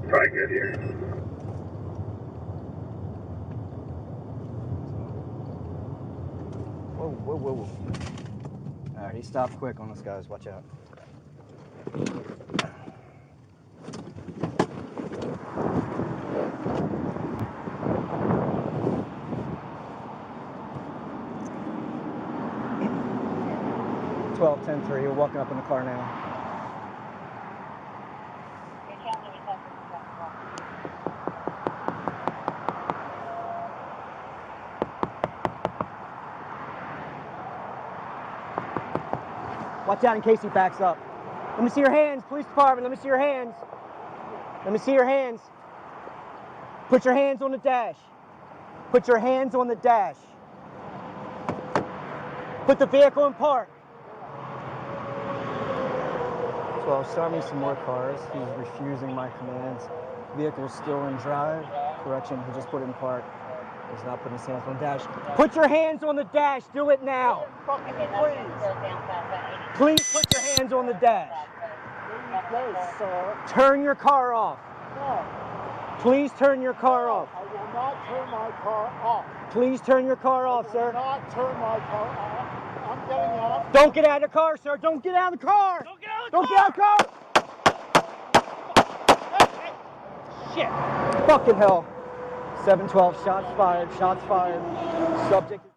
Probably good here. Whoa, whoa, whoa, whoa. All right, he stopped quick on us, guys. Watch out. You're walking up in the car now. Watch out in case he backs up. Let me see your hands, police department. Let me see your hands. Let me see your hands. Put your hands on the dash. Put your hands on the dash. Put the vehicle in park. So start me some more cars. He's refusing my commands. Vehicle's still in drive. Correction, he just put it in park. He's not putting his hands on the dash. Put your hands on the dash. Do it now. Please put your hands on the dash. Turn your car off. Please turn your car off. I will not turn my car off. Please turn your car off, sir. I will not turn my car off. I'm getting out. Don't get out of the car, sir. Don't get out of the car. Don't get out of the Don't get out of the car. Shit. Fucking hell. 712, shots fired, shots fired. Subject.